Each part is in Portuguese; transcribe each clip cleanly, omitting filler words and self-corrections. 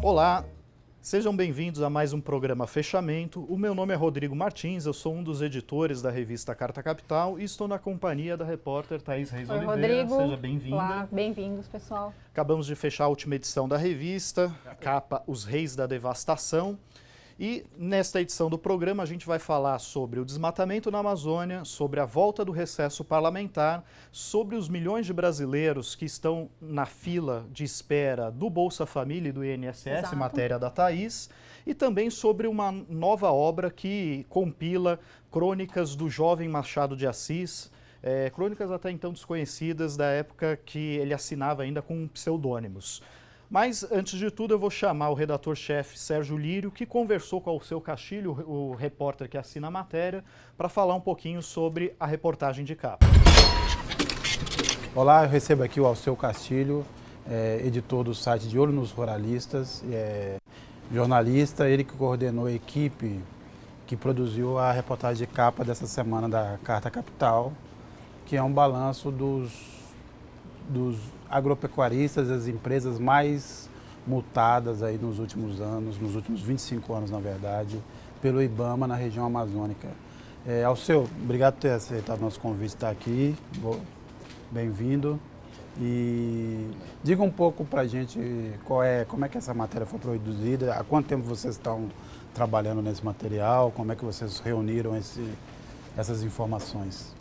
Olá, sejam bem-vindos a mais um programa Fechamento. O meu nome é Rodrigo Martins, eu sou um dos editores da revista Carta Capital e estou na companhia da repórter Thaís Reis Oi, Oliveira. Rodrigo. Seja bem-vinda. Olá, bem-vindos, pessoal. Acabamos de fechar a última edição da revista, a capa Os Reis da Devastação. E nesta edição do programa a gente vai falar sobre o desmatamento na Amazônia, sobre a volta do recesso parlamentar, sobre os milhões de brasileiros que estão na fila de espera do Bolsa Família e do INSS, Exato. matéria da Thaís, e também sobre uma nova obra que compila crônicas do jovem Machado de Assis, crônicas até então desconhecidas da época que ele assinava ainda com pseudônimos. Mas, antes de tudo, eu vou chamar o redator-chefe Sérgio Lírio, que conversou com o Alceu Castilho, o repórter que assina a matéria, para falar um pouquinho sobre a reportagem de capa. Olá, eu recebo aqui o Alceu Castilho, editor do site De Olho nos Ruralistas, jornalista, ele que coordenou a equipe que produziu a reportagem de capa dessa semana da Carta Capital, que é um balanço dos agropecuaristas, das empresas mais multadas aí nos últimos anos, nos últimos 25 anos, na verdade, pelo IBAMA na região amazônica. Alceu, obrigado por ter aceitado o nosso convite de estar aqui, bem-vindo. E diga um pouco para a gente como é que essa matéria foi produzida, há quanto tempo vocês estão trabalhando nesse material, como é que vocês reuniram essas informações?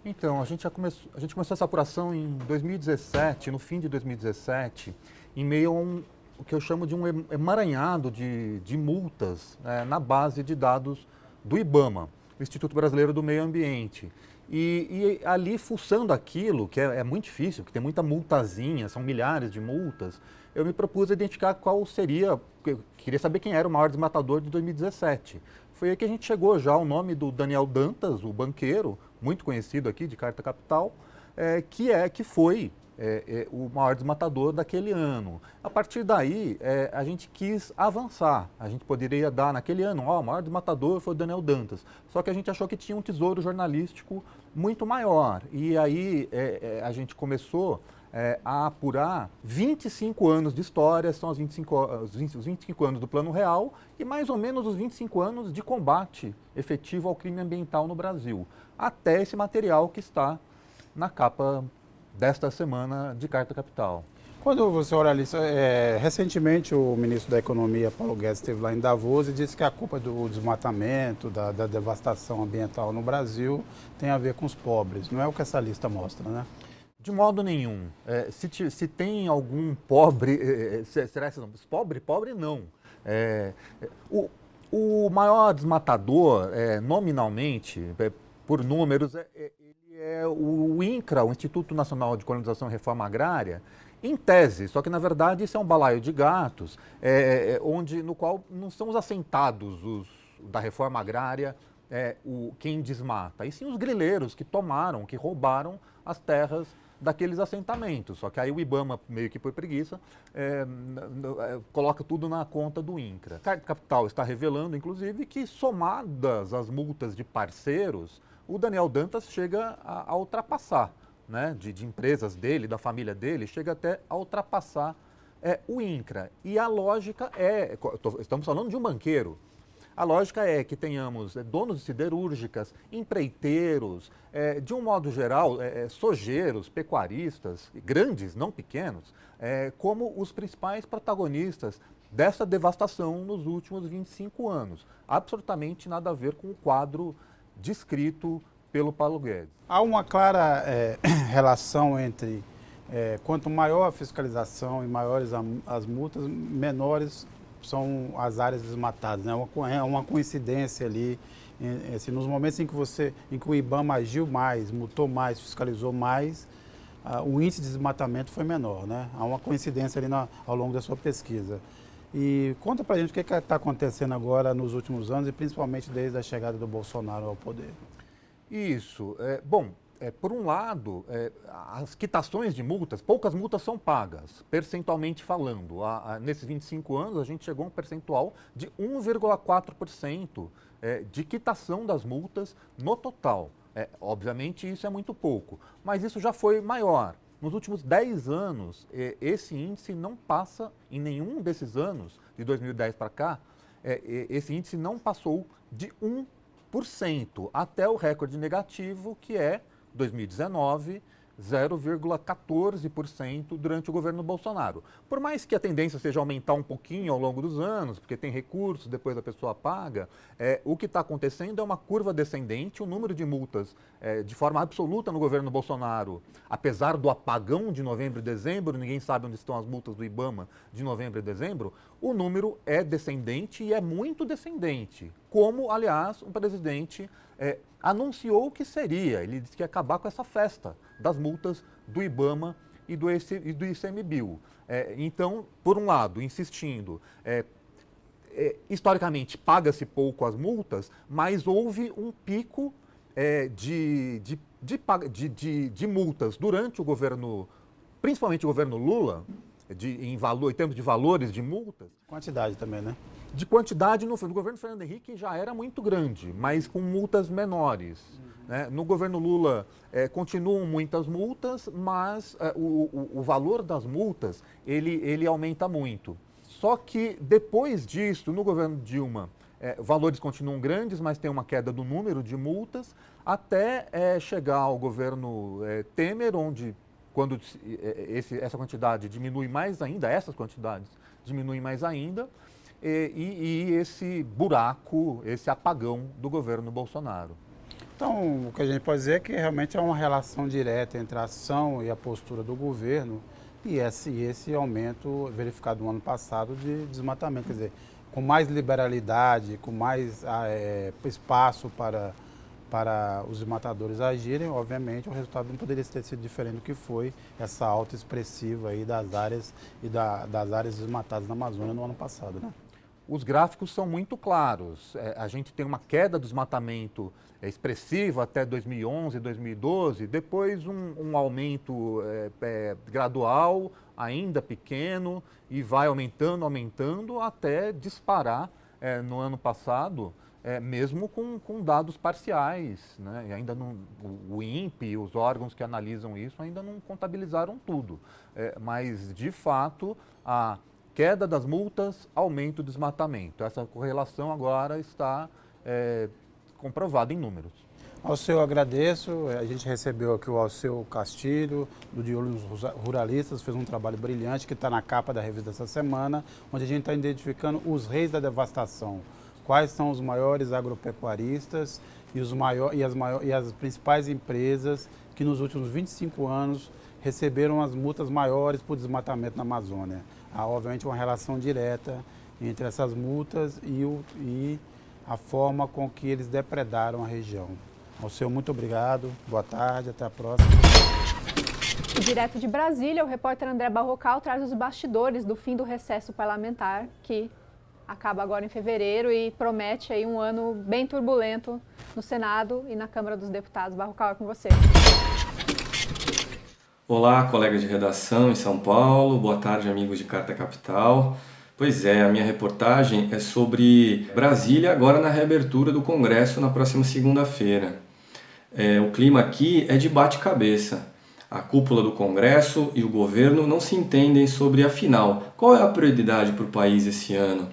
Então, a gente começou essa apuração em 2017, no fim de 2017, em meio a o que eu chamo de um emaranhado de multas na base de dados do IBAMA, o Instituto Brasileiro do Meio Ambiente. E ali, fuçando aquilo, que é muito difícil, que tem muita multazinha, são milhares de multas, eu me propus a identificar qual seria, eu queria saber quem era o maior desmatador de 2017. Foi aí que a gente chegou já ao nome do Daniel Dantas, o banqueiro, muito conhecido aqui de Carta Capital, que foi o maior desmatador daquele ano. A partir daí, a gente quis avançar. A gente poderia dar naquele ano, o maior desmatador foi o Daniel Dantas. Só que a gente achou que tinha um tesouro jornalístico muito maior. E aí a gente começou a apurar 25 anos de história, são os 25 anos do Plano Real e mais ou menos os 25 anos de combate efetivo ao crime ambiental no Brasil, até esse material que está na capa desta semana de Carta Capital. Quando você olha ali, recentemente o ministro da Economia, Paulo Guedes, esteve lá em Davos e disse que a culpa do desmatamento, da devastação ambiental no Brasil tem a ver com os pobres. Não é o que essa lista mostra, né? De modo nenhum. Se tem algum pobre, será esse nome? Pobre? Pobre não. O maior desmatador, nominalmente, por números, ele é o INCRA, o Instituto Nacional de Colonização e Reforma Agrária, em tese, só que na verdade isso é um balaio de gatos, no qual não são os assentados da reforma agrária quem desmata, e sim os grileiros que tomaram, que roubaram as terras daqueles assentamentos. Só que aí o IBAMA, meio que por preguiça, coloca tudo na conta do INCRA. A Carta Capital está revelando, inclusive, que somadas as multas de parceiros, o Daniel Dantas chega a ultrapassar, né, de empresas dele, da família dele, chega até a ultrapassar o INCRA. E a lógica estamos falando de um banqueiro, a lógica é que tenhamos donos de siderúrgicas, empreiteiros, de um modo geral, sojeiros, pecuaristas, grandes, não pequenos, como os principais protagonistas dessa devastação nos últimos 25 anos. Absolutamente nada a ver com o quadro descrito pelo Paulo Guedes. Há uma clara relação entre quanto maior a fiscalização e maiores as multas, menores são as áreas desmatadas, né? É uma coincidência ali, nos momentos em que o IBAMA agiu mais, multou mais, fiscalizou mais, o índice de desmatamento foi menor, né? Há uma coincidência ali ao longo da sua pesquisa. E conta pra gente o que está acontecendo agora nos últimos anos e principalmente desde a chegada do Bolsonaro ao poder. Isso. Por um lado, as quitações de multas, poucas multas são pagas, percentualmente falando. Nesses 25 anos, a gente chegou a um percentual de 1,4% de quitação das multas no total. Obviamente, isso é muito pouco, mas isso já foi maior. nos últimos 10 anos, esse índice não passa, em nenhum desses anos, de 2010 para cá, esse índice não passou de 1%, até o recorde negativo, que é 2019, 0,14% durante o governo Bolsonaro. Por mais que a tendência seja aumentar um pouquinho ao longo dos anos, porque tem recursos, depois a pessoa paga, o que está acontecendo é uma curva descendente. O número de multas, de forma absoluta no governo Bolsonaro, apesar do apagão de novembro e dezembro, ninguém sabe onde estão as multas do IBAMA de novembro e dezembro, o número é descendente e é muito descendente, como, aliás, o presidente anunciou que seria. Ele disse que ia acabar com essa festa das multas do IBAMA e do ICMBio. Então, por um lado, insistindo, historicamente paga-se pouco as multas, mas houve um pico de multas durante o governo, principalmente o governo Lula, em termos de valores de multas. Quantidade também, né? De quantidade, no governo Fernando Henrique já era muito grande, mas com multas menores. Né? No governo Lula continuam muitas multas, mas o valor das multas ele aumenta muito. Só que depois disso, no governo Dilma, valores continuam grandes, mas tem uma queda do número de multas, até chegar ao governo Temer, onde quando essa quantidade diminui mais ainda, essas quantidades diminuem mais ainda, e esse buraco, esse apagão do governo Bolsonaro. Então, o que a gente pode dizer é que realmente é uma relação direta entre a ação e a postura do governo e esse aumento verificado no ano passado de desmatamento. Quer dizer, com mais liberalidade, com mais espaço para os desmatadores agirem, obviamente o resultado não poderia ter sido diferente do que foi essa alta expressiva aí das áreas das áreas desmatadas na Amazônia no ano passado, né? Os gráficos são muito claros. A gente tem uma queda do desmatamento expressiva até 2011, 2012, depois um aumento gradual, ainda pequeno, e vai aumentando até disparar no ano passado, mesmo com dados parciais, né? E ainda não, o INPE, os órgãos que analisam isso ainda não contabilizaram tudo. Mas, de fato, a queda das multas, aumento do desmatamento. Essa correlação agora está comprovada em números. Alceu, agradeço. A gente recebeu aqui o Alceu Castilho, do De Olho nos Ruralistas, fez um trabalho brilhante que está na capa da revista dessa semana, onde a gente está identificando os reis da devastação. Quais são os maiores agropecuaristas e as principais empresas que nos últimos 25 anos receberam as multas maiores por desmatamento na Amazônia. Há, obviamente, uma relação direta entre essas multas e a forma com que eles depredaram a região. Alceu, muito obrigado, boa tarde, até a próxima. Direto de Brasília, o repórter André Barrocal traz os bastidores do fim do recesso parlamentar, que acaba agora em fevereiro e promete aí um ano bem turbulento no Senado e na Câmara dos Deputados. Barrocal, é com você. Olá, colegas de redação em São Paulo, boa tarde, amigos de Carta Capital. Pois é, a minha reportagem é sobre Brasília agora na reabertura do Congresso na próxima segunda-feira. O clima aqui é de bate-cabeça. A cúpula do Congresso e o governo não se entendem sobre, afinal, qual é a prioridade para o país esse ano.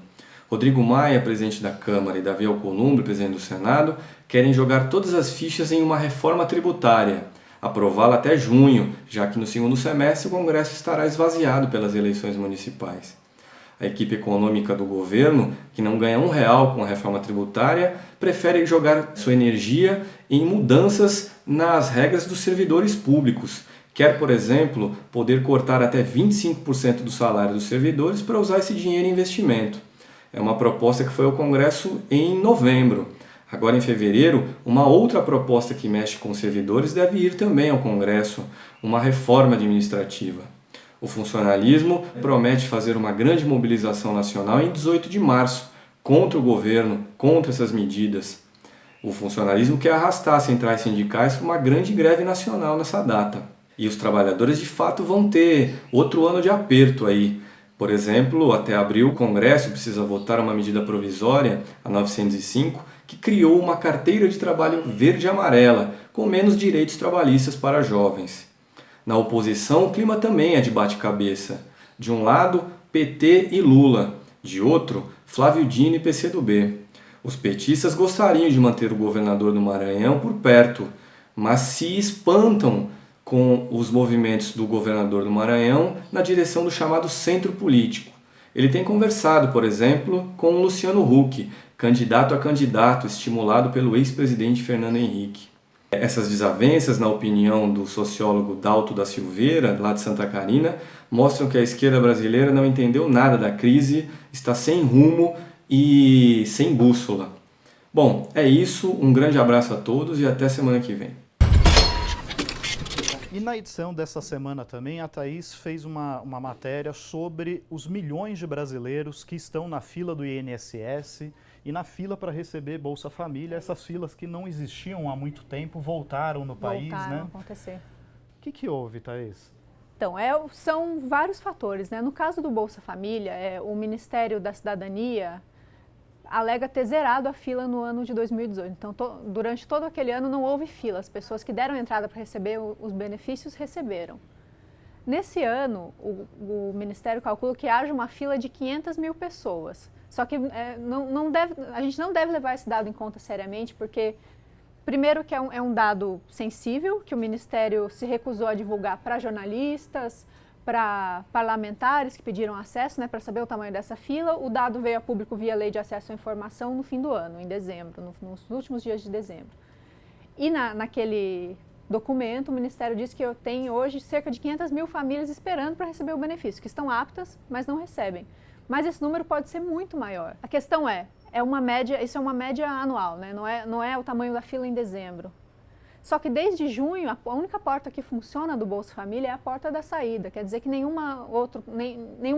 Rodrigo Maia, presidente da Câmara, e Davi Alcolumbre, presidente do Senado, querem jogar todas as fichas em uma reforma tributária, aprová-la até junho, já que no segundo semestre o Congresso estará esvaziado pelas eleições municipais. A equipe econômica do governo, que não ganha R$1 com a reforma tributária, prefere jogar sua energia em mudanças nas regras dos servidores públicos. Quer, por exemplo, poder cortar até 25% do salário dos servidores para usar esse dinheiro em investimento. É uma proposta que foi ao Congresso em novembro. Agora, em fevereiro, uma outra proposta que mexe com os servidores deve ir também ao Congresso, uma reforma administrativa. O funcionalismo promete fazer uma grande mobilização nacional em 18 de março, contra o governo, contra essas medidas. O funcionalismo quer arrastar as centrais sindicais para uma grande greve nacional nessa data. E os trabalhadores, de fato, vão ter outro ano de aperto aí. Por exemplo, até abril, o Congresso precisa votar uma medida provisória, a 905, que criou uma carteira de trabalho verde e amarela, com menos direitos trabalhistas para jovens. Na oposição, o clima também é de bate-cabeça. De um lado, PT e Lula. De outro, Flávio Dino e PCdoB. Os petistas gostariam de manter o governador do Maranhão por perto, mas se espantam com os movimentos do governador do Maranhão na direção do chamado centro político. Ele tem conversado, por exemplo, com o Luciano Huck, candidato a candidato, estimulado pelo ex-presidente Fernando Henrique. Essas desavenças, na opinião do sociólogo Dalto da Silveira, lá de Santa Catarina, mostram que a esquerda brasileira não entendeu nada da crise, está sem rumo e sem bússola. Bom, é isso. Um grande abraço a todos e até semana que vem. E na edição dessa semana também, a Thaís fez uma matéria sobre os milhões de brasileiros que estão na fila do INSS e na fila para receber Bolsa Família. Essas filas que não existiam há muito tempo voltaram no país, né? Voltaram a acontecer. O que houve, Thaís? Então, são vários fatores, né? No caso do Bolsa Família, o Ministério da Cidadania alega ter zerado a fila no ano de 2018. Então, durante todo aquele ano não houve fila. As pessoas que deram entrada para receber os benefícios receberam. Nesse ano, o Ministério calcula que haja uma fila de 500 mil pessoas. Só que a gente não deve levar esse dado em conta seriamente, porque, primeiro, que é um dado sensível, que o Ministério se recusou a divulgar para jornalistas, para parlamentares que pediram acesso, né, para saber o tamanho dessa fila. O dado veio a público via Lei de Acesso à Informação no fim do ano, em dezembro, nos últimos dias de dezembro. E naquele documento, o Ministério diz que tem hoje cerca de 500 mil famílias esperando para receber o benefício, que estão aptas, mas não recebem. Mas esse número pode ser muito maior. A questão isso é uma média anual, né? Não é o tamanho da fila em dezembro. Só que desde junho, a única porta que funciona do Bolsa Família é a porta da saída. Quer dizer que nenhuma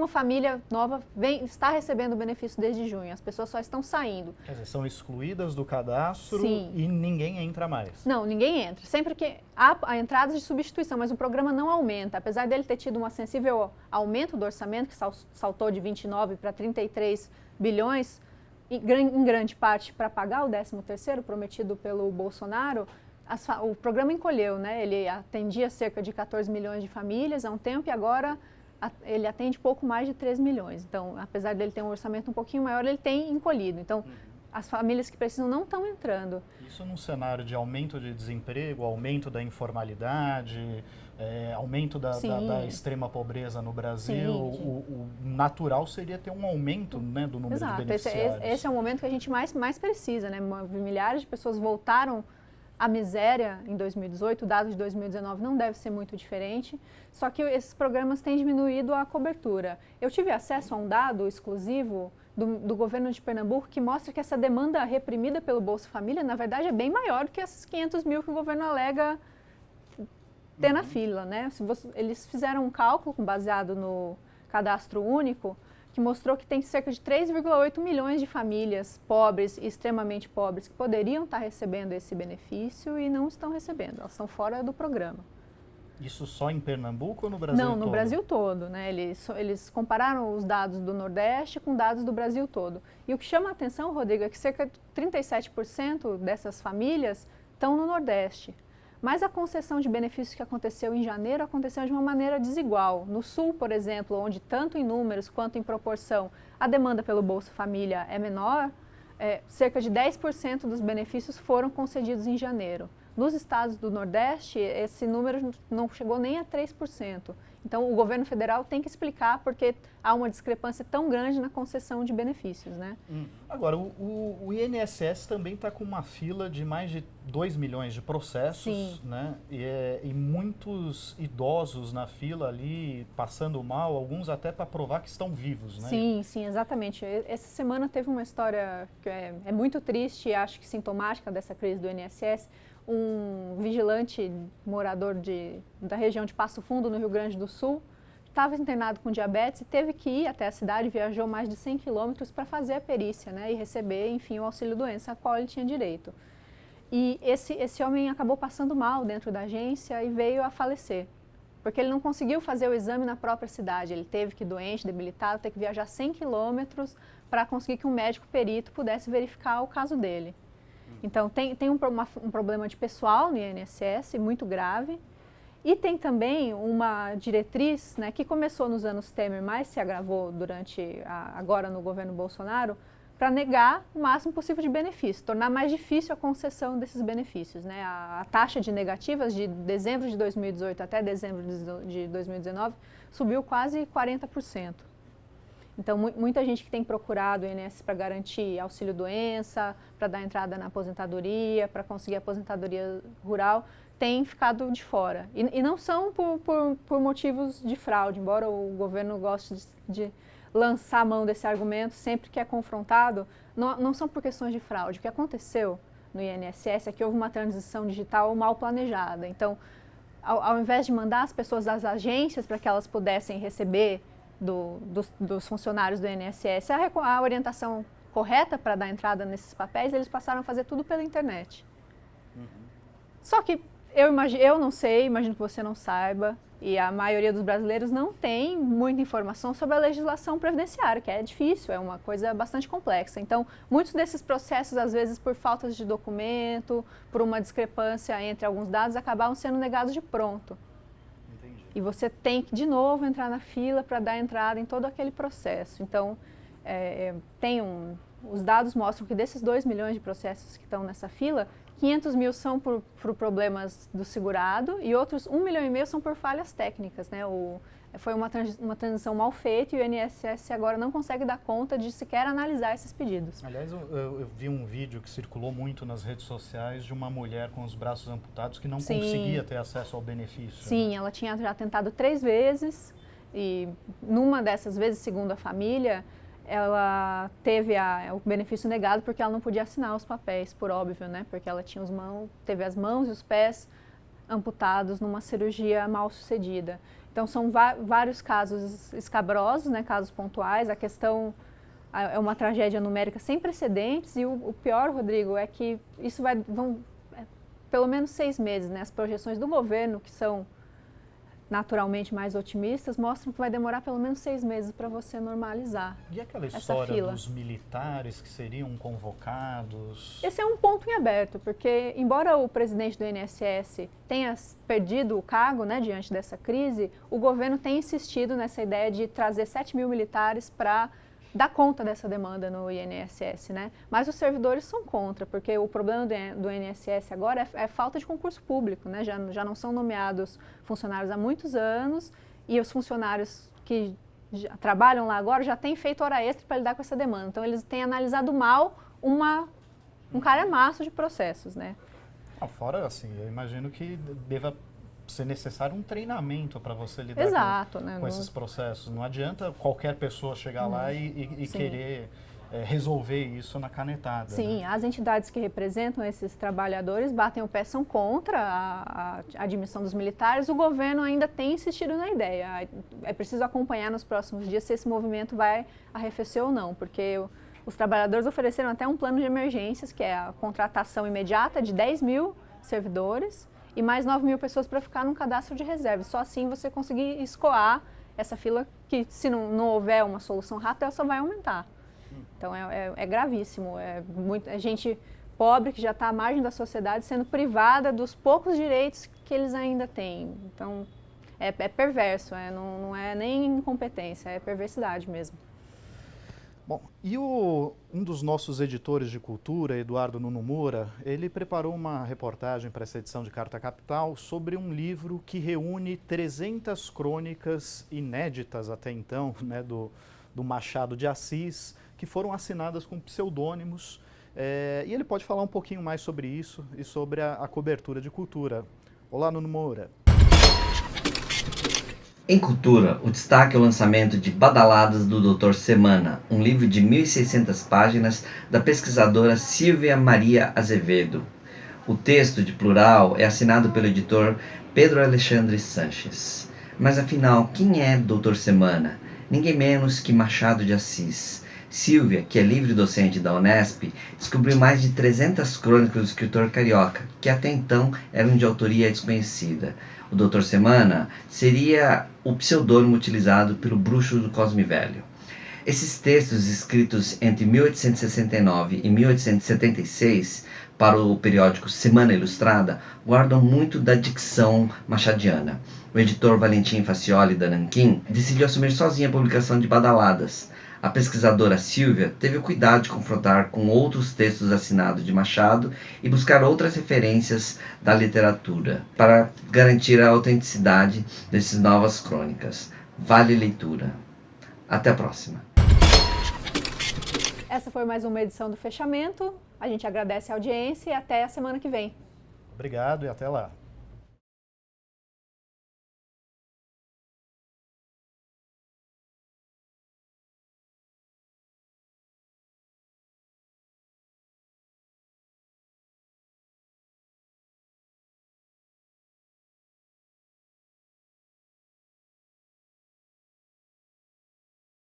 família nova está recebendo o benefício desde junho. As pessoas só estão saindo. Quer dizer, são excluídas do cadastro. Sim. E ninguém entra mais. Não, ninguém entra. Sempre que há entradas de substituição, mas o programa não aumenta. Apesar dele ter tido um sensível aumento do orçamento, que saltou de 29 para 33 bilhões, em grande parte para pagar o 13º prometido pelo Bolsonaro, o programa encolheu, né? Ele atendia cerca de 14 milhões de famílias há um tempo e agora ele atende pouco mais de 3 milhões. Então, apesar dele ter um orçamento um pouquinho maior, ele tem encolhido. Então, as famílias que precisam não estão entrando. Isso num cenário de aumento de desemprego, aumento da informalidade, aumento da extrema pobreza no Brasil. O natural seria ter um aumento, né, do número de beneficiários. Esse é o momento que a gente mais precisa, né? Milhares de pessoas voltaram à miséria em 2018, o dado de 2019 não deve ser muito diferente, só que esses programas têm diminuído a cobertura. Eu tive acesso a um dado exclusivo do governo de Pernambuco que mostra que essa demanda reprimida pelo Bolsa Família, na verdade, é bem maior do que esses 500 mil que o governo alega ter na fila, né? Eles fizeram um cálculo baseado no cadastro único, que mostrou que tem cerca de 3,8 milhões de famílias pobres e extremamente pobres que poderiam estar recebendo esse benefício e não estão recebendo, elas estão fora do programa. Isso só em Pernambuco ou no Brasil todo? Não, no Brasil todo, né? Eles compararam os dados do Nordeste com dados do Brasil todo. E o que chama a atenção, Rodrigo, é que cerca de 37% dessas famílias estão no Nordeste. Mas a concessão de benefícios que aconteceu em janeiro aconteceu de uma maneira desigual. No Sul, por exemplo, onde tanto em números quanto em proporção a demanda pelo Bolsa Família é menor, cerca de 10% dos benefícios foram concedidos em janeiro. Nos estados do Nordeste, esse número não chegou nem a 3%. Então, o governo federal tem que explicar porque há uma discrepância tão grande na concessão de benefícios, né? Agora, o INSS também está com uma fila de mais de 2 milhões de processos, né? E muitos idosos na fila ali, passando mal, alguns até para provar que estão vivos, né? Sim, exatamente. Essa semana teve uma história que é muito triste e acho que sintomática dessa crise do INSS. Um vigilante morador da região de Passo Fundo, no Rio Grande do Sul, estava internado com diabetes e teve que ir até a cidade, viajou mais de 100 quilômetros para fazer a perícia, né, e receber, enfim, o auxílio-doença a qual ele tinha direito. E esse homem acabou passando mal dentro da agência e veio a falecer, porque ele não conseguiu fazer o exame na própria cidade. Ele teve que, doente, debilitado, ter que viajar 100 quilômetros para conseguir que um médico perito pudesse verificar o caso dele. Então, tem um problema de pessoal no INSS muito grave E tem também uma diretriz, né, que começou nos anos Temer, mas se agravou agora no governo Bolsonaro, para negar o máximo possível de benefícios, tornar mais difícil a concessão desses benefícios, né? A taxa de negativas de dezembro de 2018 até dezembro de 2019 subiu quase 40%. Então, muita gente que tem procurado o INSS para garantir auxílio-doença, para dar entrada na aposentadoria, para conseguir aposentadoria rural, tem ficado de fora. E não são por motivos de fraude, embora o governo goste de lançar a mão desse argumento sempre que é confrontado, não são por questões de fraude. O que aconteceu no INSS é que houve uma transição digital mal planejada. Então, ao invés de mandar as pessoas às agências para que elas pudessem receber dos funcionários do INSS a orientação correta para dar entrada nesses papéis, eles passaram a fazer tudo pela internet. Só que eu não sei, imagino que você não saiba, e a maioria dos brasileiros não tem muita informação sobre a legislação previdenciária, que é difícil, é uma coisa bastante complexa. Então, muitos desses processos, às vezes por faltas de documento, por uma discrepância entre alguns dados, acabavam sendo negados de pronto. Entendi. E você tem que, de novo, entrar na fila para dar entrada em todo aquele processo. Então, os dados mostram que desses 2 milhões de processos que estão nessa fila, 500 mil são por problemas do segurado e outros 1,5 milhão são por falhas técnicas, né? Foi uma transição mal feita e o INSS agora não consegue dar conta de sequer analisar esses pedidos. Aliás, eu vi um vídeo que circulou muito nas redes sociais de uma mulher com os braços amputados que não conseguia ter acesso ao benefício. Sim, né? Ela tinha já tentado 3 vezes e numa dessas vezes, segundo a família, ela teve o benefício negado porque ela não podia assinar os papéis, por óbvio, né? Porque ela tinha teve as mãos e os pés amputados numa cirurgia mal sucedida. Então, são vários casos escabrosos, né? Casos pontuais. A questão é uma tragédia numérica sem precedentes e o pior, Rodrigo, é que isso vão pelo menos 6 meses, né? As projeções do governo, que são naturalmente mais otimistas, mostram que vai demorar pelo menos 6 meses para você normalizar. E aquela história dos militares que seriam convocados? Esse é um ponto em aberto, porque embora o presidente do INSS tenha perdido o cargo, né, diante dessa crise, o governo tem insistido nessa ideia de trazer 7 mil militares para dar conta dessa demanda no INSS, né? Mas os servidores são contra, porque o problema do INSS agora é falta de concurso público, né? Já não são nomeados funcionários há muitos anos e os funcionários que trabalham lá agora já têm feito hora extra para lidar com essa demanda. Então, eles têm analisado mal um calhamaço de processos, né? Fora, assim, eu imagino que deva ser necessário um treinamento para você lidar com esses processos. Não adianta qualquer pessoa chegar lá e querer resolver isso na canetada. Sim, né? As entidades que representam esses trabalhadores batem o pé, são contra a admissão dos militares. O governo ainda tem insistido na ideia. É preciso acompanhar nos próximos dias se esse movimento vai arrefecer ou não, porque os trabalhadores ofereceram até um plano de emergências, que é a contratação imediata de 10 mil servidores e mais 9 mil pessoas para ficar num cadastro de reserva. Só assim você conseguir escoar essa fila que, se não houver uma solução rápida, ela só vai aumentar. Então, é gravíssimo. É muita gente pobre que já está à margem da sociedade sendo privada dos poucos direitos que eles ainda têm. Então, é perverso, não é nem incompetência, é perversidade mesmo. Bom, e um dos nossos editores de cultura, Eduardo Nunomura, ele preparou uma reportagem para essa edição de Carta Capital sobre um livro que reúne 300 crônicas inéditas até então, né, do Machado de Assis, que foram assinadas com pseudônimos. E ele pode falar um pouquinho mais sobre isso e sobre a cobertura de cultura. Olá, Nunomura. Em cultura, o destaque é o lançamento de Badaladas do Dr. Semana, um livro de 1.600 páginas da pesquisadora Silvia Maria Azevedo. O texto, de plural, é assinado pelo editor Pedro Alexandre Sanches. Mas afinal, quem é Dr. Semana? Ninguém menos que Machado de Assis. Silvia, que é livre docente da Unesp, descobriu mais de 300 crônicas do escritor carioca, que até então eram de autoria desconhecida. O Dr. Semana seria o pseudônimo utilizado pelo bruxo do Cosme Velho. Esses textos, escritos entre 1869 e 1876, para o periódico Semana Ilustrada, guardam muito da dicção machadiana. O editor Valentim Facioli, da Nanquim, decidiu assumir sozinho a publicação de Badaladas. A pesquisadora Silvia teve o cuidado de confrontar com outros textos assinados de Machado e buscar outras referências da literatura para garantir a autenticidade dessas novas crônicas. Vale leitura. Até a próxima. Essa foi mais uma edição do Fechamento. A gente agradece a audiência e até a semana que vem. Obrigado e até lá.